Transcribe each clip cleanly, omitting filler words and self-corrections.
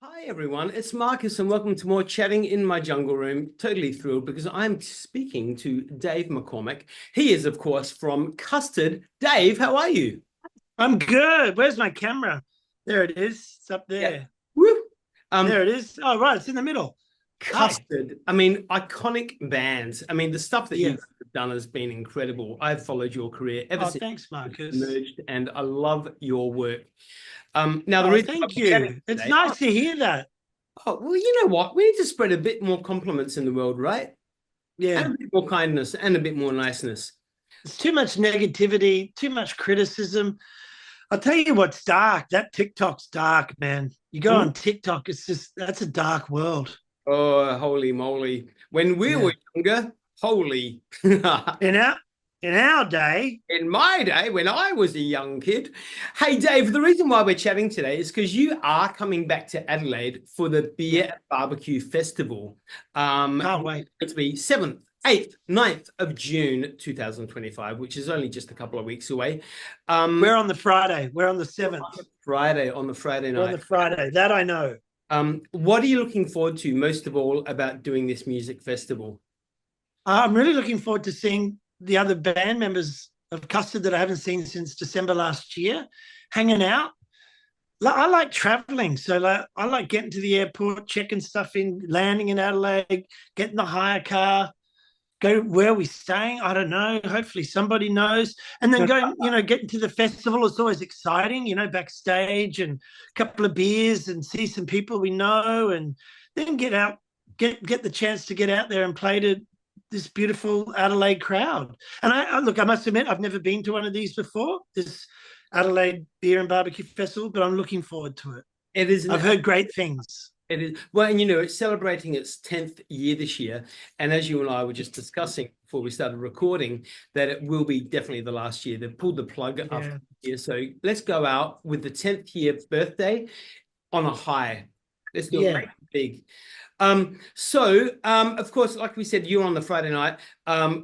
Hi everyone, it's Marcus and welcome to more Chatting in My Jungle Room. Totally thrilled because I'm speaking to Dave McCormick. He is, of course, from Custard. Dave, how are you? I'm good. Where's my camera? There it is. It's up Yeah. there. Woo! There it is. Oh, right. It's in the middle. Hi. Custard. Iconic bands. The stuff that Yeah. you've done has been incredible. I've followed your career ever Oh, since thanks, it Marcus. emerged, and I love your work. Now the Oh, reason why thank we're chatting you. It's today. nice to hear that. Well, you know what? We need to spread a bit more compliments in the world, right? And Yeah. a bit more kindness and a bit more niceness. It's too much negativity, too much criticism. I'll tell you what's dark. That TikTok's dark, man. You go Hmm? on TikTok, that's a dark world. Oh, holy moly. When we Yeah. were younger, holy. In In our in our day, my day, when I was a young kid. Hey, Dave, the reason why we're chatting today is because you are coming back to Adelaide for the yeah, Beer and Barbecue Festival. can't wait. It's to be 7th, 8th, 9th of June 2025, which is only just a couple of weeks away. We're Um, on the Friday. We're on the 7th. Friday, on the Friday We're on night. the Friday. That I know. What are you looking forward to most of all about doing this music festival? I'm really looking forward to seeing the other band members of Custard that I haven't seen since December last year, hanging out. I like traveling, so I like getting to the airport, checking stuff in, landing in Adelaide, getting the hire car, go where we staying. I don't know. Hopefully somebody knows, and then going, getting to the festival is always exciting. Backstage and a couple of beers and see some people we know, and then get out, get the chance to get out there and play to this beautiful Adelaide crowd. And I look, I must admit, I've never been to one of these before. This Adelaide Beer and Barbecue Festival, but I'm looking forward to it. It is I've an heard great things. It is well, and it's celebrating its 10th year this year. And as you and I were just discussing before we started recording, that it will be definitely the last year. They've pulled the plug after Yeah. the year. So let's go out with the 10th year birthday on a high. Let's do it Yeah. big. Of course, like we said, you're on the Friday night.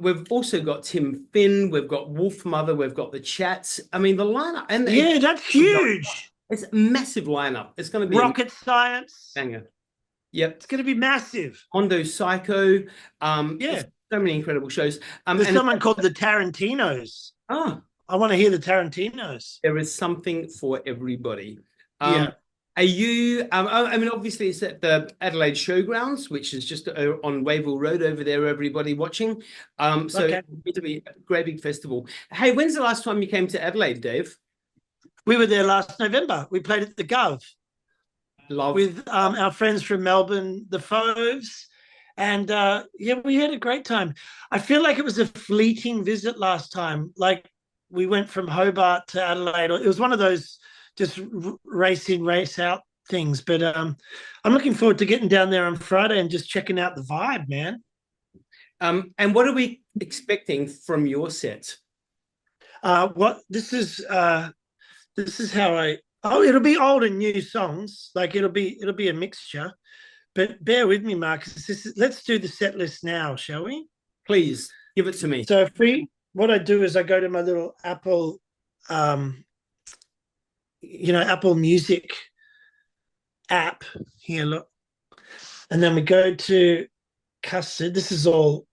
We've also got Tim Finn, we've got Wolf Mother, we've got the Chats. The lineup, and Yeah, that's huge. it's a massive lineup. It's going to be a Rocket science. banger. Yep. It's going to be massive. Hondo Psycho. It's Yeah. so many incredible shows. There's And someone called the Tarantinos. ah, I want to hear the Tarantinos. there is something for everybody. Um, Yeah. are you? Obviously, it's at the Adelaide Showgrounds, which is just on Wavell Road over there. Everybody watching. So Okay. it'll be a great big festival. Hey, when's the last time you came to Adelaide, Dave? We were there last November. We played at the Gov Love. with our friends from Melbourne, the Foves. And yeah, we had a great time. I feel like it was a fleeting visit last time. Like we went from Hobart to Adelaide. It was one of those just race in, race out things. But I'm looking forward to getting down there on Friday and just checking out the vibe, man. And what are we expecting from your set? What this is how I. Oh, it'll be old and new songs. Like it'll be a mixture. But bear with me, Marcus. Let's do the set list now, shall we? Please give it to me. So what I do is I go to my little Apple, Apple Music app here. Look, and then we go to Custard. This is all.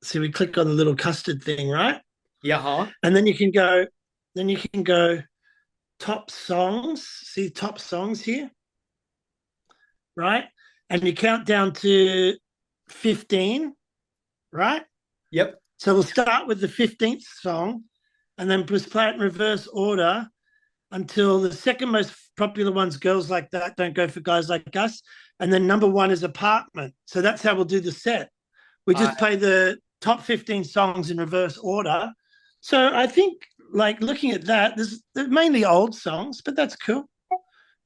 So we click on the little Custard thing, right? Yeah, huh? And then you can go. Then you can go top songs. See top songs here, right? And you count down to 15, right? Yep. So we'll start with the 15th song and then just play it in reverse order until the second most popular one's Girls Like That Don't Go for Guys Like Us. And then number one is Apartment. So that's how we'll do the set. We just play the top 15 songs in reverse order. So I think, like, looking at that, they're mainly old songs, but that's cool.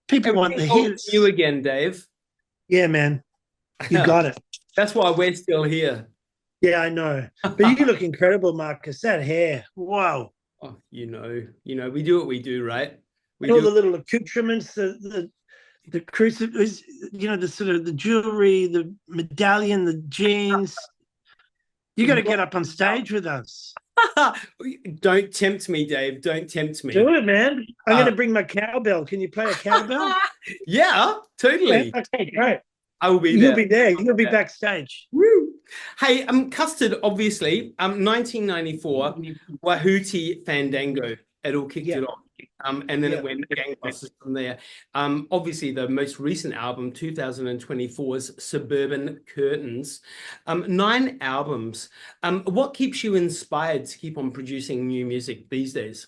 People want the hits. You again, Dave. Yeah, man. You got it. That's why we're still here. Yeah, I know. But you look incredible, Marcus. That hair. Wow. Oh, we do what we do, right? We All do. the little accoutrements, the crucifix, the sort of the jewelry, the medallion, the jeans. You got to get up on stage with us. Don't tempt me, Dave. Don't tempt me. Do it, man. I'm going Uh, to bring my cowbell. Can you play a cowbell? yeah, Yeah, totally. okay, great. I will be You'll there. be there. You'll be Yeah. backstage. Woo. Hey, Custard, obviously, 1994, Wahuti Fandango. It all kicked Yeah, it off. And then yeah. it went gangbusters from there. Obviously, the most recent album, 2024's Suburban Curtains. 9 albums. What keeps you inspired to keep on producing new music these days?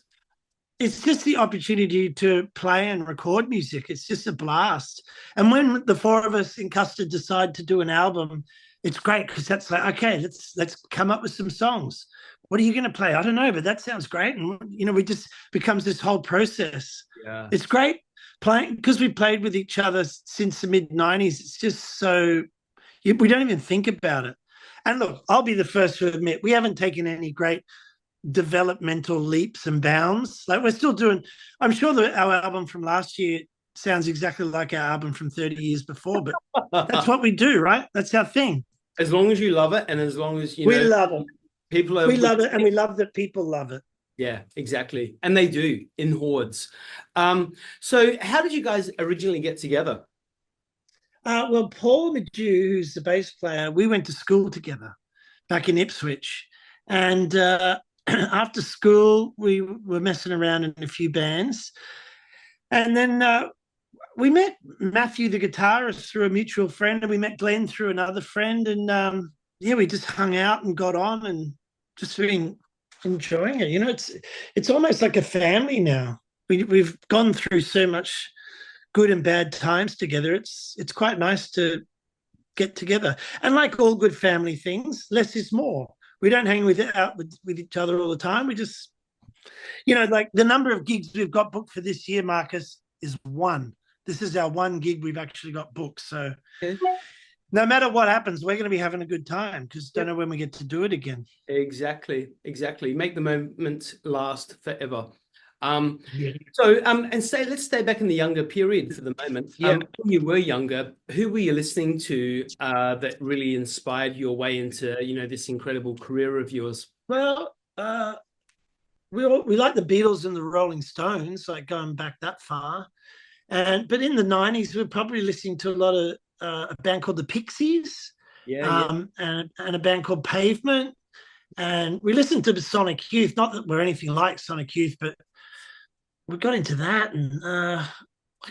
It's just the opportunity to play and record music. It's just a blast. And when the four of us in Custard decide to do an album, it's great because that's like, okay, let's come up with some songs. What are you going to play? I don't know, but that sounds great. And we just becomes this whole process. Yeah. It's great playing because we played with each other since the mid-90s. It's just so we don't even think about it. And look, I'll be the first to admit we haven't taken any great developmental leaps and bounds. Like we're still doing, I'm sure that our album from last year sounds exactly like our album from 30 years before, but that's what we do, right? That's our thing. As long as you love it, and as long as we love it. people are, we love it, and we love that people love it. Yeah, exactly. And they do in hordes. So how did you guys originally get together? Well, Paul Madu, who's the bass player, we went to school together back in Ipswich. And after school, we were messing around in a few bands. And then we met Matthew, the guitarist, through a mutual friend, and we met Glenn through another friend. And yeah, we just hung out and got on and just been enjoying it. It's almost like a family now. We've gone through so much good and bad times together. It's quite nice to get together. And like all good family things, less is more. We don't hang out with each other all the time. We just, like the number of gigs we've got booked for this year, Marcus, is one. This is our one gig we've actually got booked. So no matter what happens, we're going to be having a good time because don't know when we get to do it again. Exactly. Make the moment last forever. Yeah. So let's stay back in the younger period for the moment. Yeah. When you were younger, who were you listening to that really inspired your way into this incredible career of yours? Well, we like the Beatles and the Rolling Stones, like going back that far. But in the 90s, we were probably listening to a lot of a band called the Pixies, and a band called Pavement. And we listened to Sonic Youth, not that we're anything like Sonic Youth, but we got into that.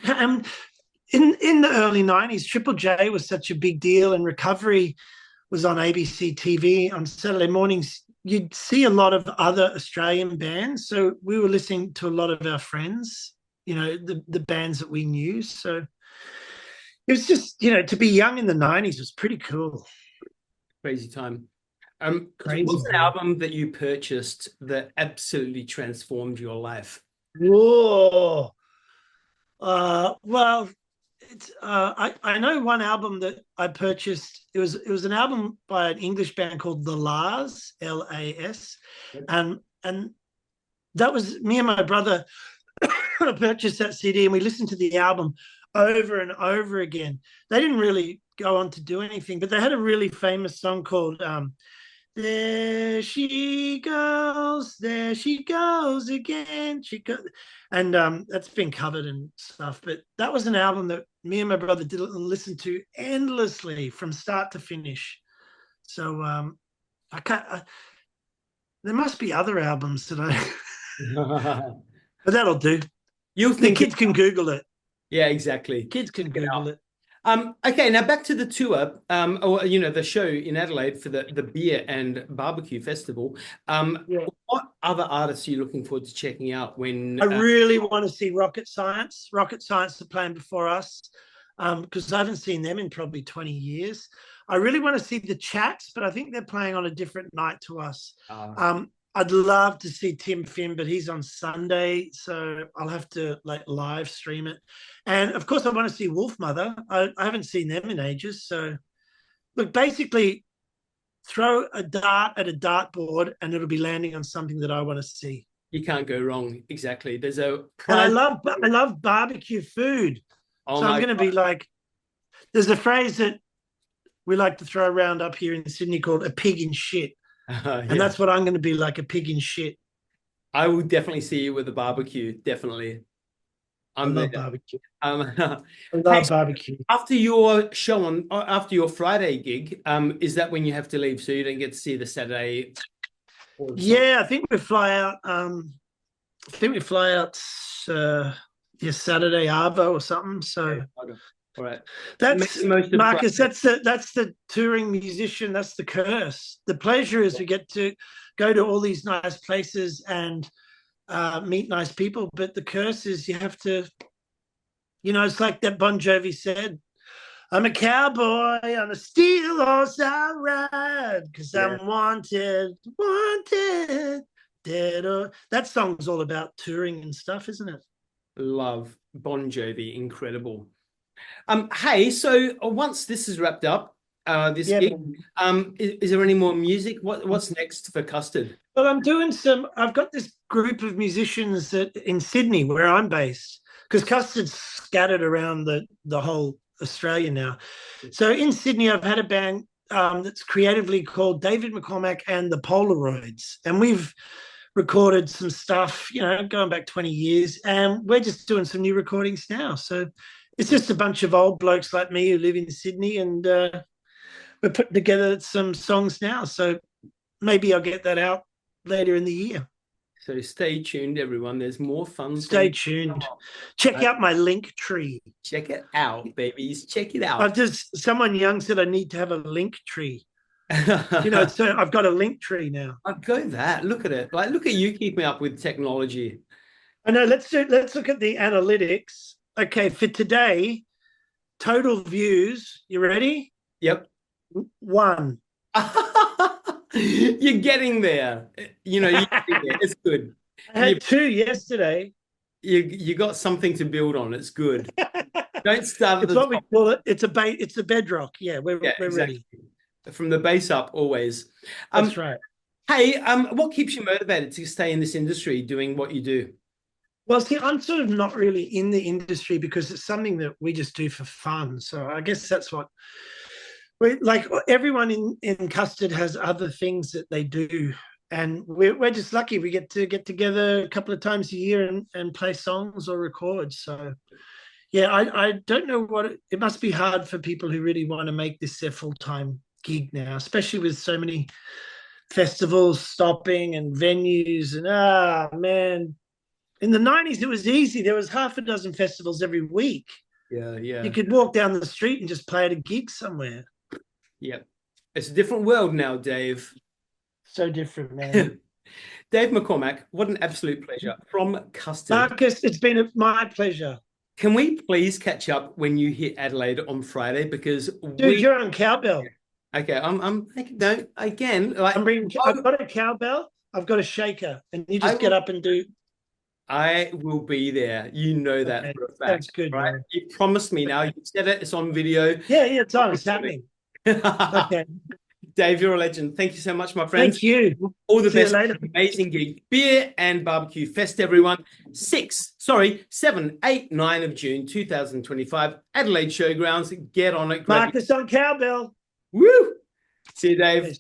And in the early 90s, Triple J was such a big deal, and Recovery was on ABC TV on Saturday mornings. You'd see a lot of other Australian bands. So we were listening to a lot of our friends, the bands that we knew. So it was just, to be young in the 90s was pretty cool. Crazy time. Crazy. What's an album that you purchased that absolutely transformed your life? Whoa. Well, I know one album that I purchased. It was an album by an English band called The Las, Las, and that was me and my brother purchased that CD, and we listened to the album over and over again. They didn't really go on to do anything, but they had a really famous song called there she goes again. And that's been covered and stuff. But that was an album that me and my brother did listen to endlessly from start to finish. So I can't. There must be other albums that but that'll do. You'll think the kids can Google it. Yeah, exactly. Kids can Google it. Okay, now back to the tour, or the show in Adelaide for the beer and barbecue festival. What other artists are you looking forward to checking out when? I really want to see Rocket Science. Rocket Science are playing before us because I haven't seen them in probably 20 years. I really want to see the Chats, but I think they're playing on a different night to us. I'd love to see Tim Finn, but he's on Sunday, so I'll have to live stream it. And of course, I want to see Wolfmother. I haven't seen them in ages. So, look, basically, throw a dart at a dartboard, and it'll be landing on something that I want to see. You can't go wrong. Exactly. And I love barbecue food. Oh, so I'm going to be like, there's a phrase that we like to throw around up here in Sydney called "a pig in shit." And Yeah, that's what I'm going to be, like a pig in shit. I will definitely see you with a barbecue. Definitely, I I'm there. love barbecue. Um, I hey, love barbecue. after your show on after your Friday gig, is that when you have to leave, so you don't get to see the Saturday or the Sunday? Yeah, I think we fly out. I think we fly out yeah, Saturday Arvo or something. So Okay, okay. All right. Make that's the most of Marcus. Friday. That's the touring musician. That's the curse. The pleasure is we get to go to all these nice places and meet nice people. But the curse is you have to. It's like that Bon Jovi said. I'm a cowboy on a steel horse I ride because Yeah, I'm wanted, wanted, dead or that song's all about touring and stuff, isn't it? love Bon Jovi, incredible. Hey, so once this is wrapped up, this Yeah, gig, man. is there any more music? What's next for Custard? Well, I've got this group of musicians in Sydney where I'm based because Custard's scattered around the whole Australia now. So in Sydney, I've had a band that's creatively called David McCormack and the Polaroids. And we've recorded some stuff, going back 20 years. And we're just doing some new recordings now. So it's just a bunch of old blokes like me who live in Sydney. And we're putting together some songs now. So maybe I'll get that out later in the year. So stay tuned, everyone. There's more fun Stay things. tuned. Check out my link tree. Check it out, babies. Check it I've out. just someone young said I need to have a link tree. So I've got a link tree now. I'd go that. Look at it. Like, look at you keeping up with technology. I know. Let's look at the analytics. Okay, for today, total views. You ready? Yep. One. You're getting there. You're getting there. It's good. I had You, two yesterday. you got something to build on. It's good. Don't start at It's the what we top. call it. It's a bedrock. Yeah, we're Yeah, we're exactly. ready. From the base up, always. That's right. Hey, what keeps you motivated to stay in this industry doing what you do? Well, see, I'm sort of not really in the industry because it's something that we just do for fun. So I guess that's what we like. Everyone in Custard has other things that they do, and we're just lucky we get to get together a couple of times a year and play songs or record. So yeah, I don't know what it must be hard for people who really want to make this their full-time gig now, especially with so many festivals stopping and venues and man. In the 90s, it was easy. There was half a dozen festivals every week. Yeah, You yeah, could walk down the street and just play at a gig somewhere. yeah. It's a different world now, Dave. So different, man. Dave McCormack, what an absolute pleasure from Custard. Marcus, it's been my pleasure. Can we please catch up when you hit Adelaide on Friday? Because Dude, you're on cowbell. okay, I'm no again like I've got a cowbell, I've got a shaker, and you just get up and do. I will be there. You know that Okay, for a fact. that's good, right? man. You promised me now. You said it. It's on video. Yeah, it's on. It's happening. Okay. Dave, you're a legend. Thank you so much, my friends. Thank you. All the See you best. later. Amazing gig. Beer and Barbecue Fest, everyone. 7, 8, 9 of June 2025. Adelaide Showgrounds. Get on it. Marcus on cowbell. Woo! See you, Dave.